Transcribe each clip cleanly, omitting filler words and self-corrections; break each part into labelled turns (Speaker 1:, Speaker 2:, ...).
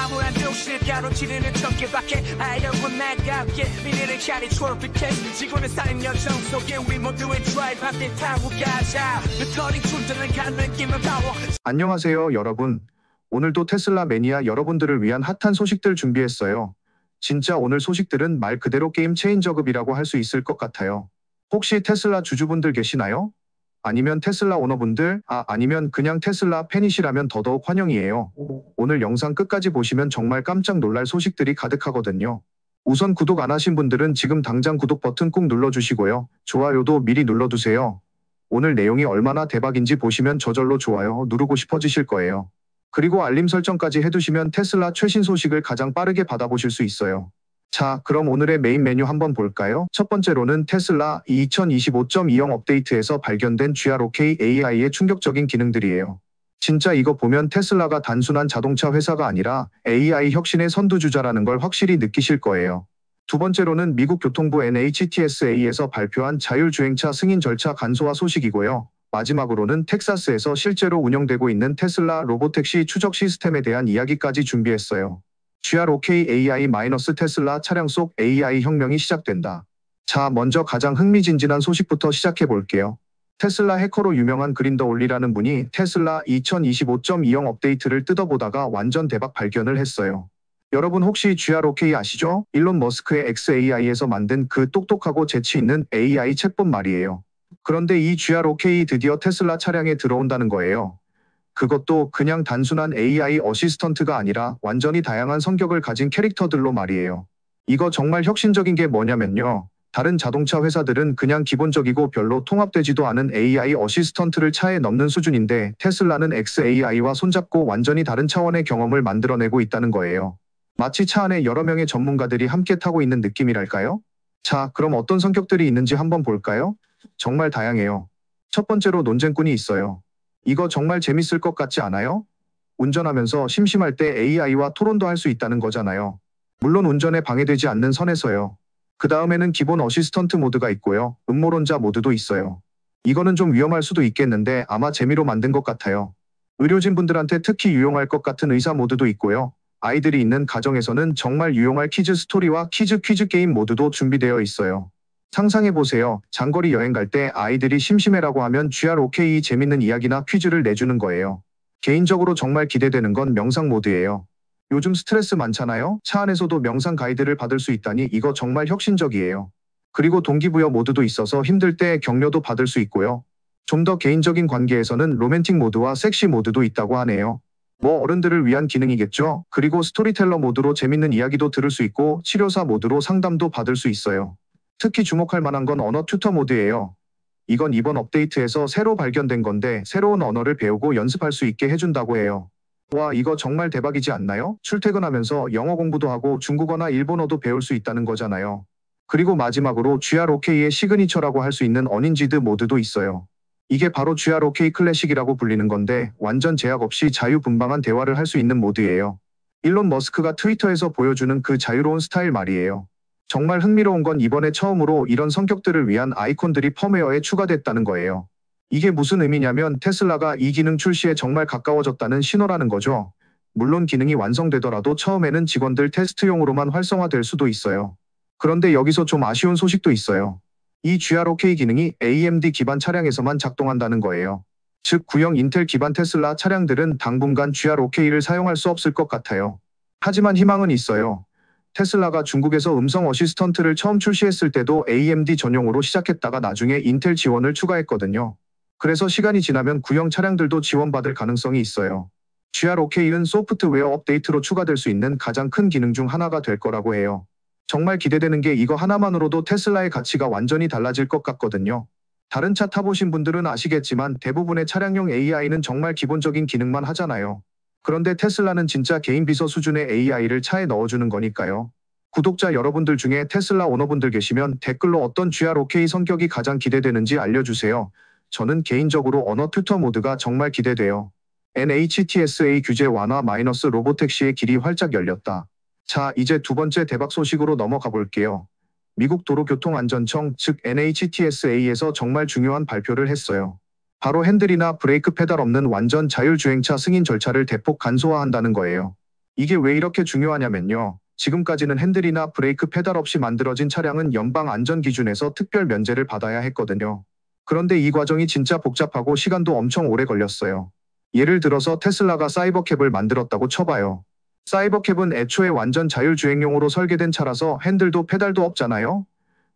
Speaker 1: 암울한 도시를 가로지르는 전개밖에 하려고 나가 함께 미래를 향해 트로피켓 지구는 쌓인 여정 속에 우리 모두의 드라이브 함께 타고 가자 배터리 충전을 가는 힘을 파워.
Speaker 2: 안녕하세요 여러분. 오늘도 테슬라 매니아 여러분들을 위한 핫한 소식들 준비했어요. 진짜 오늘 소식들은 말 그대로 게임 체인저급이라고 할 수 있을 것 같아요. 혹시 테슬라 주주분들 계시나요? 아니면 테슬라 오너분들, 아니면 그냥 테슬라 팬이시라면 더더욱 환영이에요. 오늘 영상 끝까지 보시면 정말 깜짝 놀랄 소식들이 가득하거든요. 우선 구독 안 하신 분들은 지금 당장 구독 버튼 꾹 눌러주시고요. 좋아요도 미리 눌러두세요. 오늘 내용이 얼마나 대박인지 보시면 저절로 좋아요 누르고 싶어지실 거예요. 그리고 알림 설정까지 해두시면 테슬라 최신 소식을 가장 빠르게 받아보실 수 있어요. 자, 그럼 오늘의 메인 메뉴 한번 볼까요? 첫 번째로는 테슬라 2025.20 업데이트에서 발견된 GROK AI의 충격적인 기능들이에요. 진짜 이거 보면 테슬라가 단순한 자동차 회사가 아니라 AI 혁신의 선두주자라는 걸 확실히 느끼실 거예요. 두 번째로는 미국 교통부 NHTSA에서 발표한 자율주행차 승인 절차 간소화 소식이고요. 마지막으로는 텍사스에서 실제로 운영되고 있는 테슬라 로보택시 추적 시스템에 대한 이야기까지 준비했어요. GROK AI-테슬라 차량 속 AI 혁명이 시작된다. 자, 먼저 가장 흥미진진한 소식부터 시작해 볼게요. 테슬라 해커로 유명한 그린더 올리라는 분이 테슬라 2025.20 업데이트를 뜯어보다가 완전 대박 발견을 했어요. 여러분 혹시 GROK 아시죠? 일론 머스크의 XAI에서 만든 그 똑똑하고 재치 있는 AI 챗봇 말이에요. 그런데 이 GROK 드디어 테슬라 차량에 들어온다는 거예요. 그것도 그냥 단순한 AI 어시스턴트가 아니라 완전히 다양한 성격을 가진 캐릭터들로 말이에요. 이거 정말 혁신적인 게 뭐냐면요. 다른 자동차 회사들은 그냥 기본적이고 별로 통합되지도 않은 AI 어시스턴트를 차에 넣는 수준인데 테슬라는 XAI와 손잡고 완전히 다른 차원의 경험을 만들어내고 있다는 거예요. 마치 차 안에 여러 명의 전문가들이 함께 타고 있는 느낌이랄까요? 자, 그럼 어떤 성격들이 있는지 한번 볼까요? 정말 다양해요. 첫 번째로 논쟁꾼이 있어요. 이거 정말 재밌을 것 같지 않아요? 운전하면서 심심할 때 AI와 토론도 할 수 있다는 거잖아요. 물론 운전에 방해되지 않는 선에서요. 그 다음에는 기본 어시스턴트 모드가 있고요. 음모론자 모드도 있어요. 이거는 좀 위험할 수도 있겠는데 아마 재미로 만든 것 같아요. 의료진 분들한테 특히 유용할 것 같은 의사 모드도 있고요. 아이들이 있는 가정에서는 정말 유용할 키즈 스토리와 퀴즈 게임 모드도 준비되어 있어요. 상상해보세요. 장거리 여행 갈 때 아이들이 심심해라고 하면 GROK 재밌는 이야기나 퀴즈를 내주는 거예요. 개인적으로 정말 기대되는 건 명상 모드예요. 요즘 스트레스 많잖아요? 차 안에서도 명상 가이드를 받을 수 있다니 이거 정말 혁신적이에요. 그리고 동기부여 모드도 있어서 힘들 때 격려도 받을 수 있고요. 좀 더 개인적인 관계에서는 로맨틱 모드와 섹시 모드도 있다고 하네요. 뭐 어른들을 위한 기능이겠죠? 그리고 스토리텔러 모드로 재밌는 이야기도 들을 수 있고 치료사 모드로 상담도 받을 수 있어요. 특히 주목할 만한 건 언어 튜터 모드예요. 이건 이번 업데이트에서 새로 발견된 건데 새로운 언어를 배우고 연습할 수 있게 해준다고 해요. 와, 이거 정말 대박이지 않나요? 출퇴근하면서 영어 공부도 하고 중국어나 일본어도 배울 수 있다는 거잖아요. 그리고 마지막으로 GROK의 시그니처라고 할 수 있는 어닌지드 모드도 있어요. 이게 바로 GROK 클래식이라고 불리는 건데 완전 제약 없이 자유분방한 대화를 할 수 있는 모드예요. 일론 머스크가 트위터에서 보여주는 그 자유로운 스타일 말이에요. 정말 흥미로운 건 이번에 처음으로 이런 성격들을 위한 아이콘들이 펌웨어에 추가됐다는 거예요. 이게 무슨 의미냐면 테슬라가 이 기능 출시에 정말 가까워졌다는 신호라는 거죠. 물론 기능이 완성되더라도 처음에는 직원들 테스트용으로만 활성화될 수도 있어요. 그런데 여기서 좀 아쉬운 소식도 있어요. 이 GROK 기능이 AMD 기반 차량에서만 작동한다는 거예요. 즉 구형 인텔 기반 테슬라 차량들은 당분간 GROK를 사용할 수 없을 것 같아요. 하지만 희망은 있어요. 테슬라가 중국에서 음성 어시스턴트를 처음 출시했을 때도 AMD 전용으로 시작했다가 나중에 인텔 지원을 추가했거든요. 그래서 시간이 지나면 구형 차량들도 지원받을 가능성이 있어요. GROK는 소프트웨어 업데이트로 추가될 수 있는 가장 큰 기능 중 하나가 될 거라고 해요. 정말 기대되는 게 이거 하나만으로도 테슬라의 가치가 완전히 달라질 것 같거든요. 다른 차 타보신 분들은 아시겠지만 대부분의 차량용 AI는 정말 기본적인 기능만 하잖아요. 그런데 테슬라는 진짜 개인 비서 수준의 AI를 차에 넣어주는 거니까요. 구독자 여러분들 중에 테슬라 오너분들 계시면 댓글로 어떤 GROK 성격이 가장 기대되는지 알려주세요. 저는 개인적으로 언어 튜터 모드가 정말 기대돼요. NHTSA 규제 완화 - 로보택시의 길이 활짝 열렸다. 자, 이제 두 번째 대박 소식으로 넘어가 볼게요. 미국 도로교통안전청 즉 NHTSA에서 정말 중요한 발표를 했어요. 바로 핸들이나 브레이크 페달 없는 완전 자율주행차 승인 절차를 대폭 간소화한다는 거예요. 이게 왜 이렇게 중요하냐면요. 지금까지는 핸들이나 브레이크 페달 없이 만들어진 차량은 연방 안전 기준에서 특별 면제를 받아야 했거든요. 그런데 이 과정이 진짜 복잡하고 시간도 엄청 오래 걸렸어요. 예를 들어서 테슬라가 사이버캡을 만들었다고 쳐봐요. 사이버캡은 애초에 완전 자율주행용으로 설계된 차라서 핸들도 페달도 없잖아요.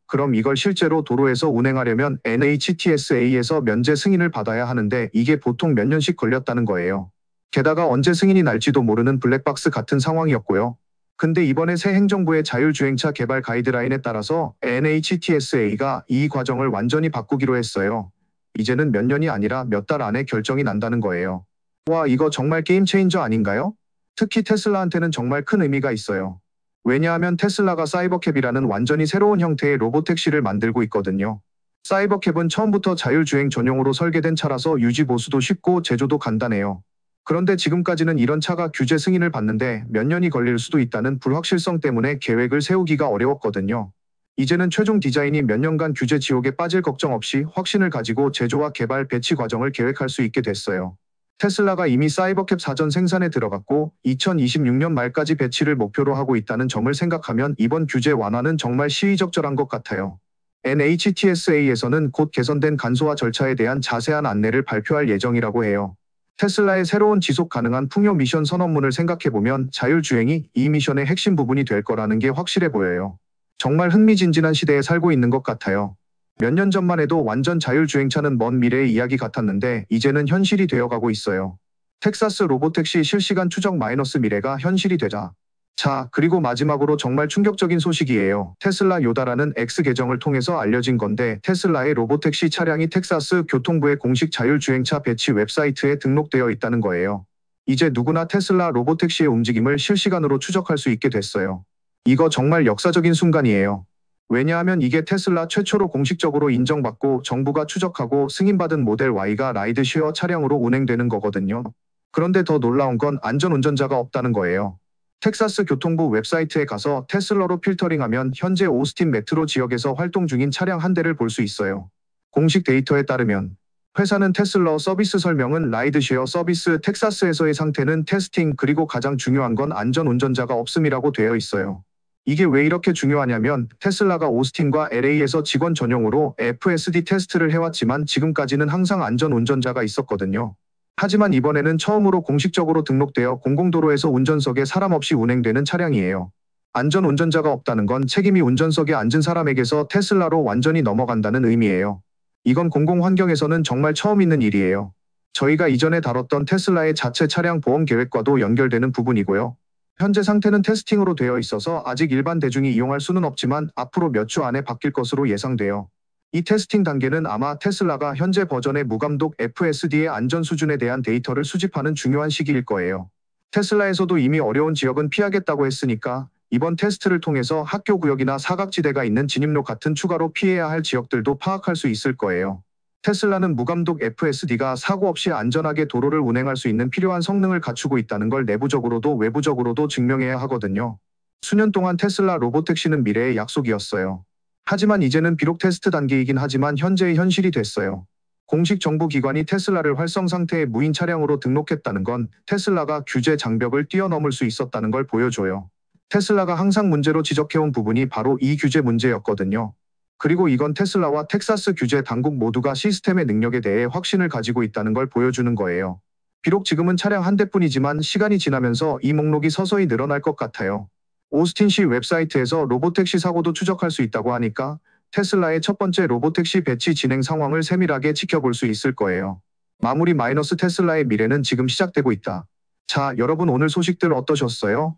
Speaker 2: 그럼 이걸 실제로 도로에서 운행하려면 NHTSA에서 면제 승인을 받아야 하는데 이게 보통 몇 년씩 걸렸다는 거예요. 게다가 언제 승인이 날지도 모르는 블랙박스 같은 상황이었고요. 근데 이번에 새 행정부의 자율주행차 개발 가이드라인에 따라서 NHTSA가 이 과정을 완전히 바꾸기로 했어요. 이제는 몇 년이 아니라 몇 달 안에 결정이 난다는 거예요. 와, 이거 정말 게임 체인저 아닌가요? 특히 테슬라한테는 정말 큰 의미가 있어요. 왜냐하면 테슬라가 사이버캡이라는 완전히 새로운 형태의 로보택시를 만들고 있거든요. 사이버캡은 처음부터 자율주행 전용으로 설계된 차라서 유지 보수도 쉽고 제조도 간단해요. 그런데 지금까지는 이런 차가 규제 승인을 받는데 몇 년이 걸릴 수도 있다는 불확실성 때문에 계획을 세우기가 어려웠거든요. 이제는 최종 디자인이 몇 년간 규제 지옥에 빠질 걱정 없이 확신을 가지고 제조와 개발 배치 과정을 계획할 수 있게 됐어요. 테슬라가 이미 사이버캡 사전 생산에 들어갔고 2026년 말까지 배치를 목표로 하고 있다는 점을 생각하면 이번 규제 완화는 정말 시의적절한 것 같아요. NHTSA에서는 곧 개선된 간소화 절차에 대한 자세한 안내를 발표할 예정이라고 해요. 테슬라의 새로운 지속 가능한 풍요 미션 선언문을 생각해보면 자율주행이 이 미션의 핵심 부분이 될 거라는 게 확실해 보여요. 정말 흥미진진한 시대에 살고 있는 것 같아요. 몇 년 전만 해도 완전 자율주행차는 먼 미래의 이야기 같았는데 이제는 현실이 되어가고 있어요. 텍사스 로보택시 실시간 추적 마이너스 미래가 현실이 되자. 자, 그리고 마지막으로 정말 충격적인 소식이에요. 테슬라 요다라는 X 계정을 통해서 알려진 건데 테슬라의 로보택시 차량이 텍사스 교통부의 공식 자율주행차 배치 웹사이트에 등록되어 있다는 거예요. 이제 누구나 테슬라 로보택시의 움직임을 실시간으로 추적할 수 있게 됐어요. 이거 정말 역사적인 순간이에요. 왜냐하면 이게 테슬라 최초로 공식적으로 인정받고 정부가 추적하고 승인받은 모델 Y가 라이드쉐어 차량으로 운행되는 거거든요. 그런데 더 놀라운 건 안전운전자가 없다는 거예요. 텍사스 교통부 웹사이트에 가서 테슬라로 필터링하면 현재 오스틴 메트로 지역에서 활동 중인 차량 한 대를 볼 수 있어요. 공식 데이터에 따르면 회사는 테슬라 서비스 설명은 라이드쉐어 서비스 텍사스에서의 상태는 테스팅 그리고 가장 중요한 건 안전운전자가 없음이라고 되어 있어요. 이게 왜 이렇게 중요하냐면 테슬라가 오스틴과 LA에서 직원 전용으로 FSD 테스트를 해왔지만 지금까지는 항상 안전운전자가 있었거든요. 하지만 이번에는 처음으로 공식적으로 등록되어 공공도로에서 운전석에 사람 없이 운행되는 차량이에요. 안전운전자가 없다는 건 책임이 운전석에 앉은 사람에게서 테슬라로 완전히 넘어간다는 의미예요. 이건 공공환경에서는 정말 처음 있는 일이에요. 저희가 이전에 다뤘던 테슬라의 자체 차량 보험 계획과도 연결되는 부분이고요. 현재 상태는 테스팅으로 되어 있어서 아직 일반 대중이 이용할 수는 없지만 앞으로 몇 주 안에 바뀔 것으로 예상돼요. 이 테스팅 단계는 아마 테슬라가 현재 버전의 무감독 FSD의 안전 수준에 대한 데이터를 수집하는 중요한 시기일 거예요. 테슬라에서도 이미 어려운 지역은 피하겠다고 했으니까 이번 테스트를 통해서 학교 구역이나 사각지대가 있는 진입로 같은 추가로 피해야 할 지역들도 파악할 수 있을 거예요. 테슬라는 무감독 FSD가 사고 없이 안전하게 도로를 운행할 수 있는 필요한 성능을 갖추고 있다는 걸 내부적으로도 외부적으로도 증명해야 하거든요. 수년 동안 테슬라 로보택시는 미래의 약속이었어요. 하지만 이제는 비록 테스트 단계이긴 하지만 현재의 현실이 됐어요. 공식 정부 기관이 테슬라를 활성 상태의 무인 차량으로 등록했다는 건 테슬라가 규제 장벽을 뛰어넘을 수 있었다는 걸 보여줘요. 테슬라가 항상 문제로 지적해온 부분이 바로 이 규제 문제였거든요. 그리고 이건 테슬라와 텍사스 규제 당국 모두가 시스템의 능력에 대해 확신을 가지고 있다는 걸 보여주는 거예요. 비록 지금은 차량 한 대뿐이지만 시간이 지나면서 이 목록이 서서히 늘어날 것 같아요. 오스틴시 웹사이트에서 로보택시 사고도 추적할 수 있다고 하니까 테슬라의 첫 번째 로보택시 배치 진행 상황을 세밀하게 지켜볼 수 있을 거예요. 마무리 마이너스 테슬라의 미래는 지금 시작되고 있다. 자, 여러분 오늘 소식들 어떠셨어요?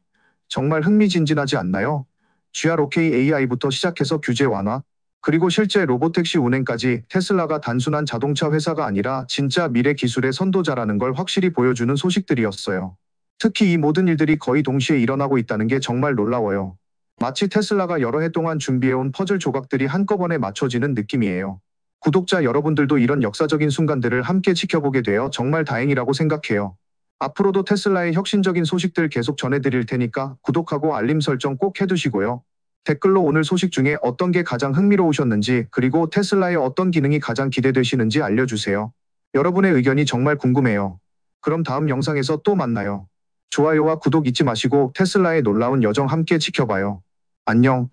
Speaker 2: 정말 흥미진진하지 않나요? GROK AI부터 시작해서 규제 완화, 그리고 실제 로보택시 운행까지 테슬라가 단순한 자동차 회사가 아니라 진짜 미래 기술의 선도자라는 걸 확실히 보여주는 소식들이었어요. 특히 이 모든 일들이 거의 동시에 일어나고 있다는 게 정말 놀라워요. 마치 테슬라가 여러 해 동안 준비해온 퍼즐 조각들이 한꺼번에 맞춰지는 느낌이에요. 구독자 여러분들도 이런 역사적인 순간들을 함께 지켜보게 되어 정말 다행이라고 생각해요. 앞으로도 테슬라의 혁신적인 소식들 계속 전해드릴 테니까 구독하고 알림 설정 꼭 해두시고요. 댓글로 오늘 소식 중에 어떤 게 가장 흥미로우셨는지 그리고 테슬라의 어떤 기능이 가장 기대되시는지 알려주세요. 여러분의 의견이 정말 궁금해요. 그럼 다음 영상에서 또 만나요. 좋아요와 구독 잊지 마시고 테슬라의 놀라운 여정 함께 지켜봐요. 안녕.